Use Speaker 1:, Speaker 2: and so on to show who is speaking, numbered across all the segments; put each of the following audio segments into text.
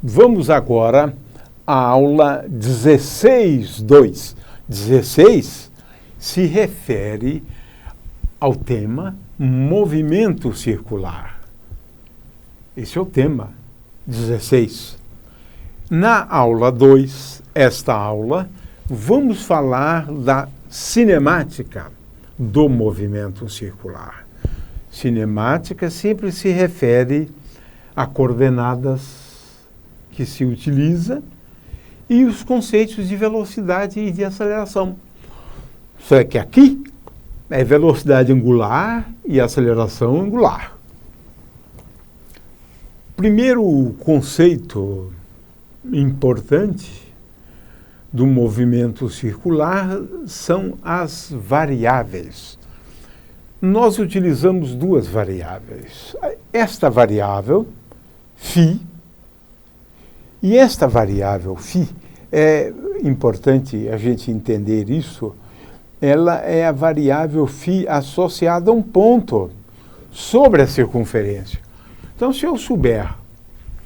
Speaker 1: Vamos agora à aula 16.2. 16 se refere ao tema movimento circular. Esse é o tema 16. Na aula 2, esta aula, vamos falar da cinemática do movimento circular. Cinemática sempre se refere a coordenadas que se utiliza e os conceitos de velocidade e de aceleração. Só que aqui é velocidade angular e aceleração angular. Primeiro conceito importante do movimento circular são as variáveis. Nós utilizamos duas variáveis. Esta variável, φ, e esta variável φ, é importante a gente entender isso, ela é a variável φ associada a um ponto sobre a circunferência. Então, se eu souber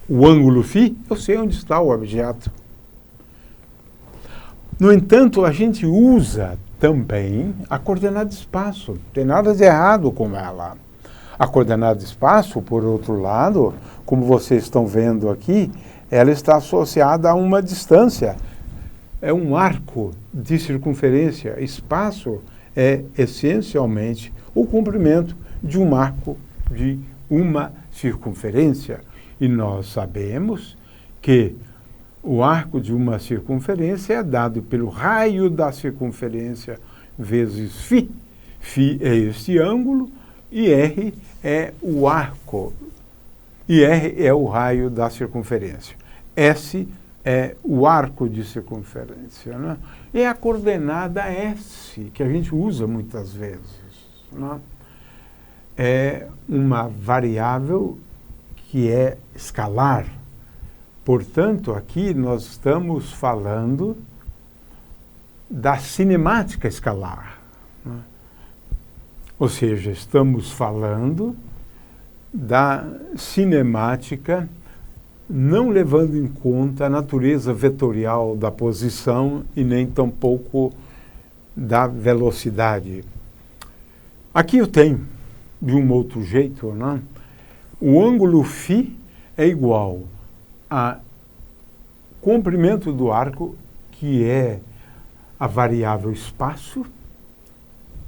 Speaker 1: o ângulo φ, eu sei onde está o objeto. No entanto, a gente usa também a coordenada de espaço. Não tem nada de errado com ela. A coordenada de espaço, por outro lado, como vocês estão vendo aqui, ela está associada a uma distância. É um arco de circunferência. Espaço é essencialmente o comprimento de um arco de uma circunferência. E nós sabemos que o arco de uma circunferência é dado pelo raio da circunferência vezes φ. Φ é este ângulo e R é o arco. E R é o raio da circunferência. S é o arco de circunferência, né? E a coordenada S, que a gente usa muitas vezes, né? É uma variável que é escalar. Portanto, aqui nós estamos falando da cinemática escalar, né? Ou seja, estamos falando da cinemática não levando em conta a natureza vetorial da posição e nem tampouco da velocidade. Aqui eu tenho, de um outro jeito, né? O ângulo φ é igual a comprimento do arco, que é a variável espaço.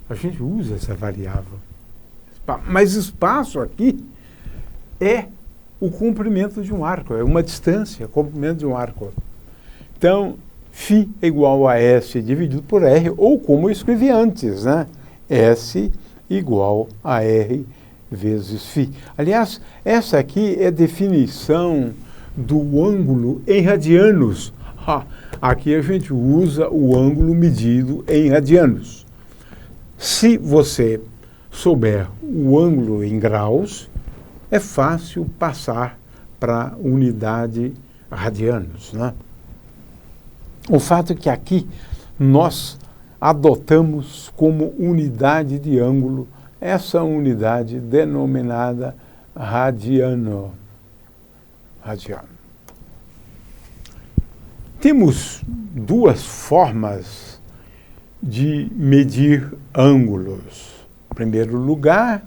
Speaker 1: A gente usa essa variável. Mas espaço aqui é o comprimento de um arco, é uma distância, comprimento de um arco. Então, φ é igual a S dividido por R, ou como eu escrevi antes, né? S igual a R vezes φ. Aliás, essa aqui é a definição do ângulo em radianos. Aqui a gente usa o ângulo medido em radianos. Se você souber o ângulo em graus, é fácil passar para unidade radianos, né? O fato é que aqui nós adotamos como unidade de ângulo essa unidade denominada radiano. Radiano. Temos duas formas de medir ângulos. Em primeiro lugar,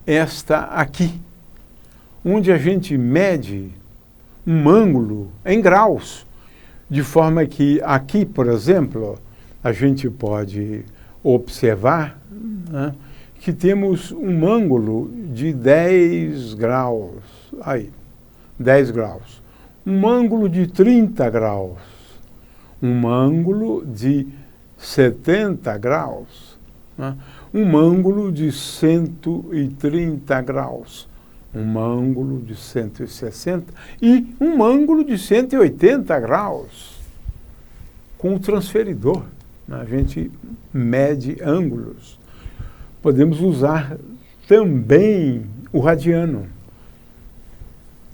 Speaker 1: esta aqui, onde a gente mede um ângulo em graus, de forma que aqui, por exemplo, a gente pode observar, né, que temos um ângulo de 10 graus, aí, 10 graus, um ângulo de 30 graus, um ângulo de 70 graus, né, um ângulo de 130 graus, um ângulo de 160 e um ângulo de 180 graus. Com o transferidor, né, a gente mede ângulos. Podemos usar também o radiano.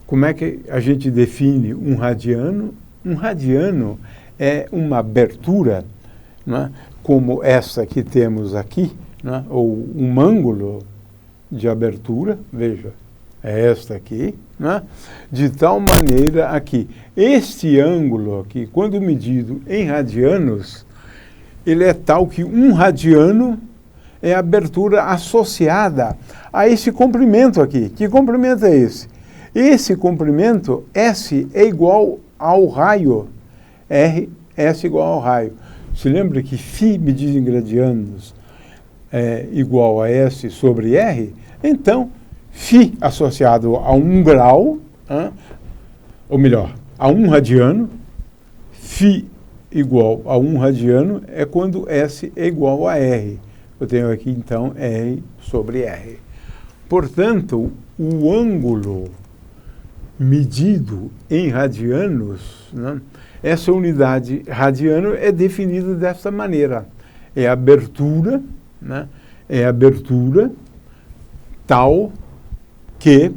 Speaker 1: Como é que a gente define um radiano? Um radiano é uma abertura, né, como essa que temos aqui, né, ou um ângulo de abertura, veja, é esta aqui, né? De tal maneira aqui, este ângulo aqui, quando medido em radianos, ele é tal que 1 radiano é a abertura associada a esse comprimento aqui. Que comprimento é esse? Esse comprimento, S, é igual ao raio. R, S igual ao raio. Se lembra que φ medido em gradianos é igual a S sobre R? Então, φ associado a 1 grau, ou melhor, a 1 radiano, φ igual a 1 radiano é quando S é igual a R. Eu tenho aqui, então, R sobre R. Portanto, o ângulo medido em radianos, né, essa unidade radiano é definida dessa maneira. É a abertura, né, é a abertura tal que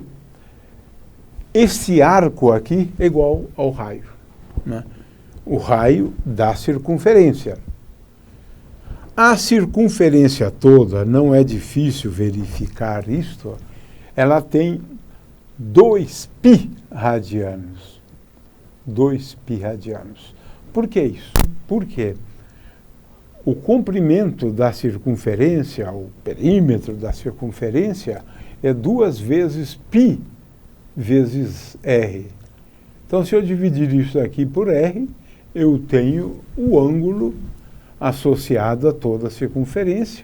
Speaker 1: esse arco aqui é igual ao raio, né? O raio da circunferência. A circunferência toda, não é difícil verificar isto, ela tem 2π radianos. 2π radianos. Por que isso? Porque o comprimento da circunferência, o perímetro da circunferência, é 2 vezes π vezes r. Então, se eu dividir isso aqui por r, eu tenho o ângulo associado a toda a circunferência,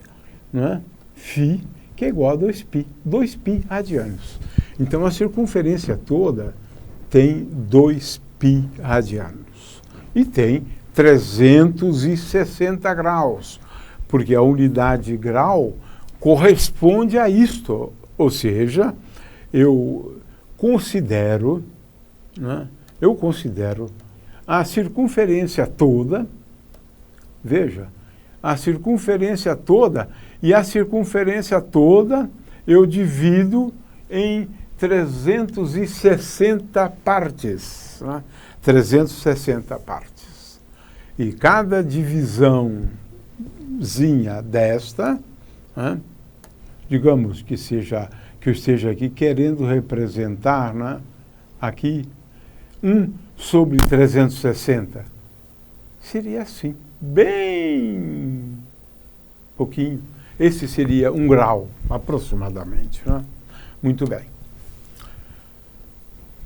Speaker 1: né? Φ, que é igual a 2π, 2π radianos. Então, a circunferência toda tem 2π radianos. E tem 360 graus, porque a unidade grau corresponde a isto. Ou seja, eu considero a circunferência toda, veja, a circunferência toda, e a circunferência toda eu divido em 360 partes, né? 360 partes. E cada divisãozinha desta, né, digamos que eu esteja aqui querendo representar, né, aqui 1 sobre 360, seria assim, bem pouquinho. Esse seria 1 grau, aproximadamente, né? Muito bem.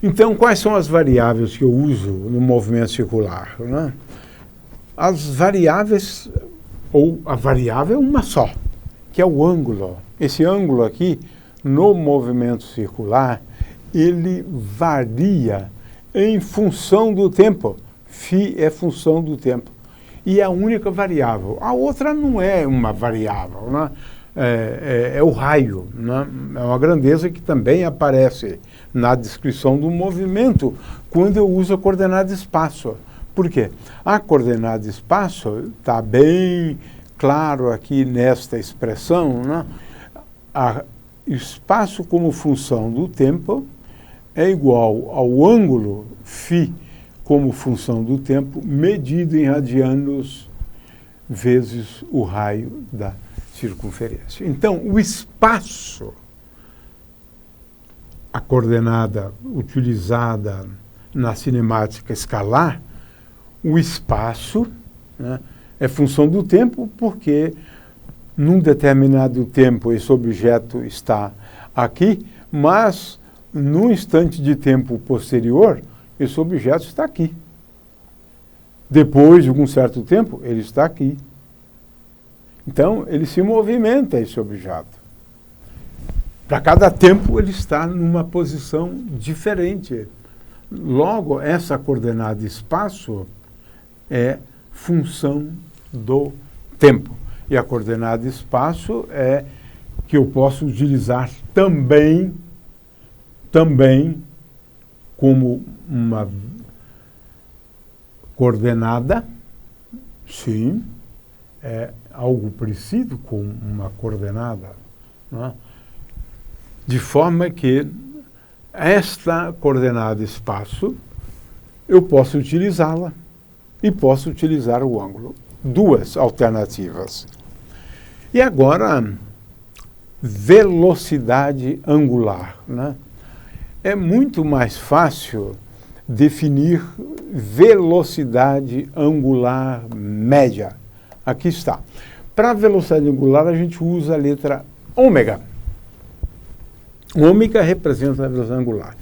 Speaker 1: Então, quais são as variáveis que eu uso no movimento circular, né? As variáveis, ou a variável é uma só, que é o ângulo. Esse ângulo aqui, no movimento circular, ele varia em função do tempo. Φ é função do tempo. E é a única variável. A outra não é uma variável, né? É o raio, né? É uma grandeza que também aparece na descrição do movimento quando eu uso a coordenada espaço. Por quê? A coordenada espaço está bem claro aqui nesta expressão, né? Espaço como função do tempo é igual ao ângulo φ como função do tempo medido em radianos vezes o raio da circunferência. Então, o espaço, a coordenada utilizada na cinemática escalar, o espaço, né, é função do tempo porque num determinado tempo esse objeto está aqui, mas num instante de tempo posterior esse objeto está aqui. Depois de algum certo tempo ele está aqui. Então, ele se movimenta, esse objeto. Para cada tempo, ele está numa posição diferente. Logo, essa coordenada espaço é função do tempo. E a coordenada espaço é que eu posso utilizar também como uma coordenada, sim, é algo parecido com uma coordenada, né? De forma que esta coordenada espaço eu posso utilizá-la e posso utilizar o ângulo. Duas alternativas. E agora, velocidade angular, né? é muito mais fácil definir velocidade angular média. Aqui está. Para velocidade angular, a gente usa a letra ômega. Ômega representa a velocidade angular.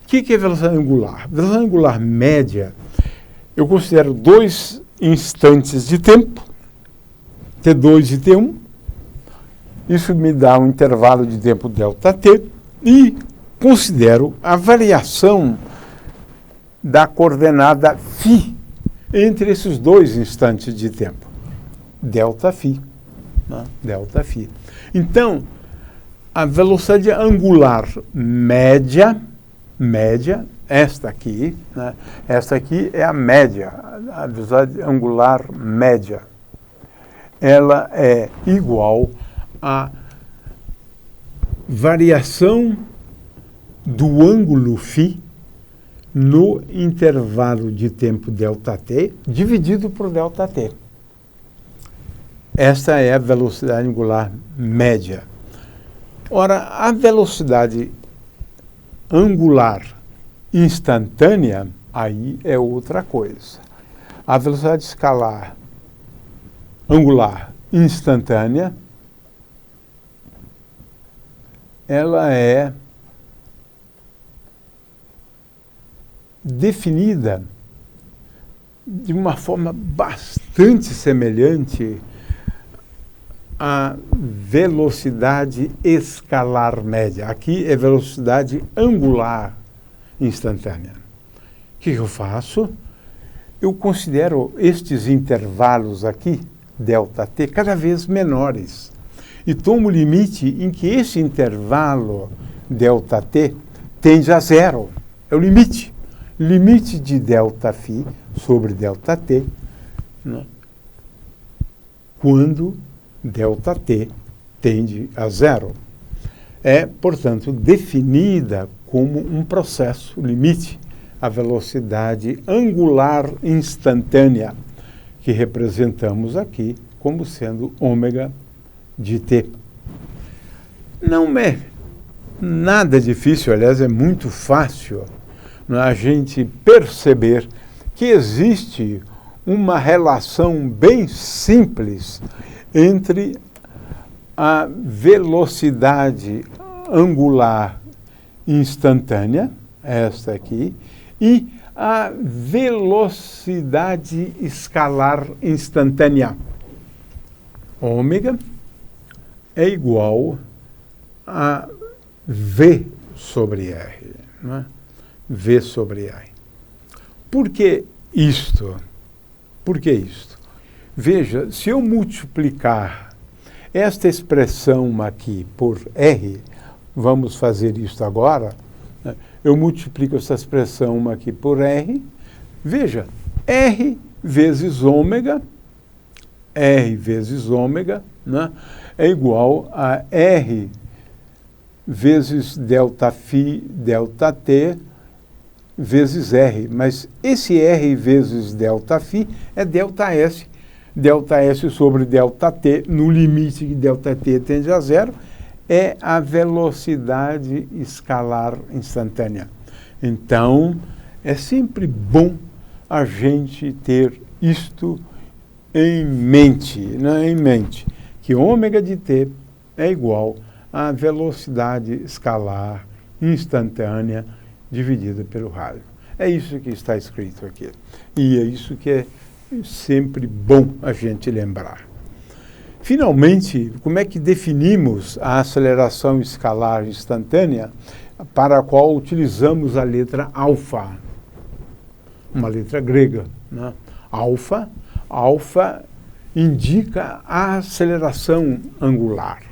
Speaker 1: O que é velocidade angular? Velocidade angular média, eu considero 2 instantes de tempo, T2 e T1. Isso me dá um intervalo de tempo ΔT e considero a variação da coordenada φ entre esses 2 instantes de tempo, ΔΦ. Né? ΔΦ. Então, a velocidade angular média, esta aqui, né? Esta aqui é a média, a velocidade angular média. Ela é igual à variação do ângulo φ no intervalo de tempo ΔT dividido por ΔT. Esta é a velocidade angular média. Ora, a velocidade angular instantânea, aí é outra coisa. A velocidade escalar angular instantânea, ela é definida de uma forma bastante semelhante à velocidade escalar média. Aqui é velocidade angular instantânea. O que eu faço? Eu considero estes intervalos aqui, ΔT, cada vez menores. E tomo o limite em que esse intervalo ΔT tende a zero. É o limite. Limite de ΔΦ sobre ΔT, né? Quando ΔT tende a zero. É, portanto, definida como um processo limite, a velocidade angular instantânea, que representamos aqui como sendo ômega de t. Não é nada difícil, aliás, é muito fácil a gente perceber que existe uma relação bem simples entre a velocidade angular instantânea, esta aqui, e a velocidade escalar instantânea. Ômega é igual a V sobre R, não é? V sobre R. Por que isto? Por que isto? Veja, se eu multiplicar esta expressão aqui por R, vamos fazer isto agora, né? Eu multiplico essa expressão aqui por R, veja, R vezes ômega, né, é igual a R vezes ΔΦ, ΔT, vezes R. Mas esse R vezes ΔΦ é ΔS. ΔS sobre ΔT, no limite que ΔT tende a zero, é a velocidade escalar instantânea. Então, é sempre bom a gente ter isto em mente, né? Em mente, que ômega de t é igual à velocidade escalar instantânea dividida pelo raio. É isso que está escrito aqui. E é isso que é sempre bom a gente lembrar. Finalmente, como é que definimos a aceleração escalar instantânea para a qual utilizamos a letra alfa? Uma letra grega, né? Alfa indica a aceleração angular.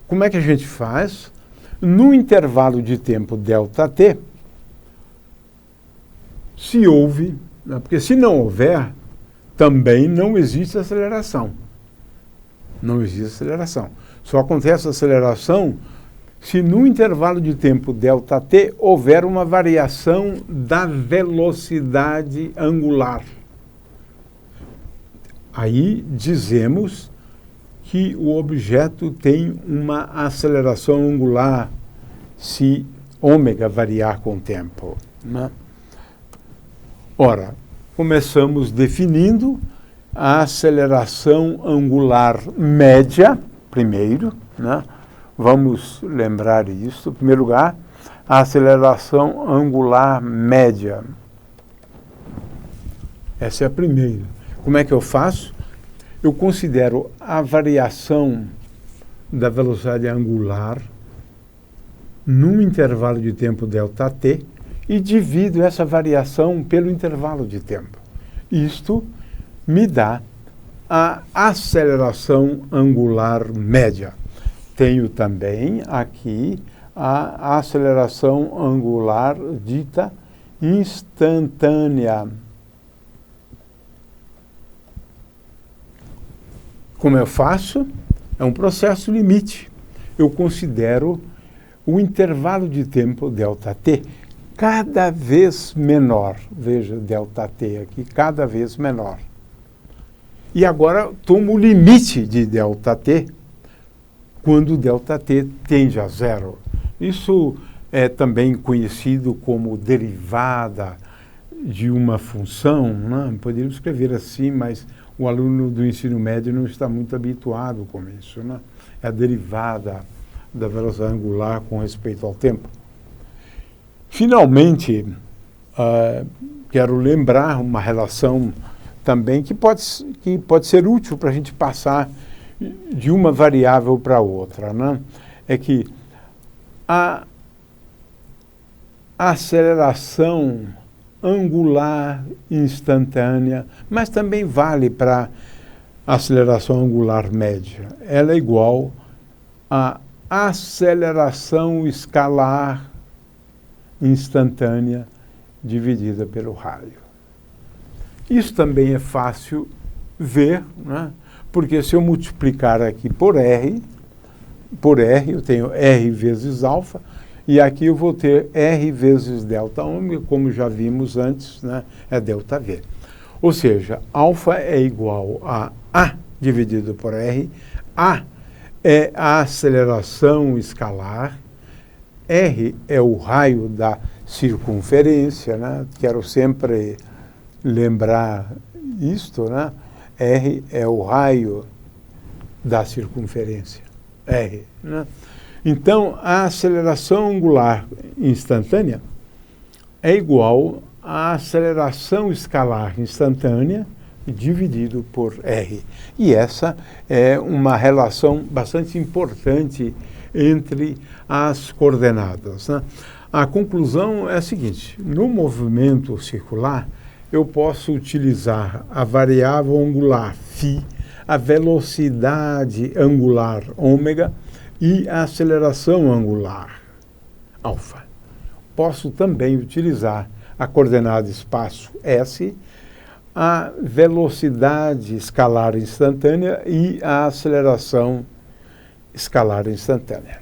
Speaker 1: Como é que a gente faz? No intervalo de tempo ΔT, se houve, né? Porque se não houver, também não existe aceleração. Não existe aceleração. Só acontece aceleração se no intervalo de tempo ΔT houver uma variação da velocidade angular. Aí dizemos que o objeto tem uma aceleração angular se ômega variar com o tempo, né? Ora, começamos definindo a aceleração angular média, primeiro, né? Vamos lembrar isso. Em primeiro lugar, a aceleração angular média. Essa é a primeira. Como é que eu faço? Eu considero a variação da velocidade angular num intervalo de tempo ΔT e divido essa variação pelo intervalo de tempo. Isto me dá a aceleração angular média. Tenho também aqui a aceleração angular dita instantânea. Como eu faço? É um processo limite. Eu considero o intervalo de tempo ΔT cada vez menor. Veja, ΔT aqui, cada vez menor. E agora tomo o limite de ΔT quando ΔT tende a zero. Isso é também conhecido como derivada de uma função, né? Poderíamos escrever assim, mas o aluno do ensino médio não está muito habituado com isso, né? É a derivada da velocidade angular com respeito ao tempo. Finalmente, quero lembrar uma relação também que pode ser útil para a gente passar de uma variável para outra, né? É que a aceleração angular instantânea, mas também vale para a aceleração angular média. Ela é igual a aceleração escalar instantânea dividida pelo raio. Isso também é fácil ver, né? Porque se eu multiplicar aqui por R, eu tenho R vezes alfa, e aqui eu vou ter R vezes delta ômega, como já vimos antes, né? É delta V. Ou seja, alfa é igual a A dividido por R, A é a aceleração escalar, R é o raio da circunferência, né? Quero sempre lembrar isto, né? R é o raio da circunferência, R, né? Então, a aceleração angular instantânea é igual à aceleração escalar instantânea dividido por R. E essa é uma relação bastante importante entre as coordenadas, né? A conclusão é a seguinte: no movimento circular, eu posso utilizar a variável angular φ, a velocidade angular ômega e a aceleração angular alfa. Posso também utilizar a coordenada espaço S, a velocidade escalar instantânea e a aceleração escalar instantânea.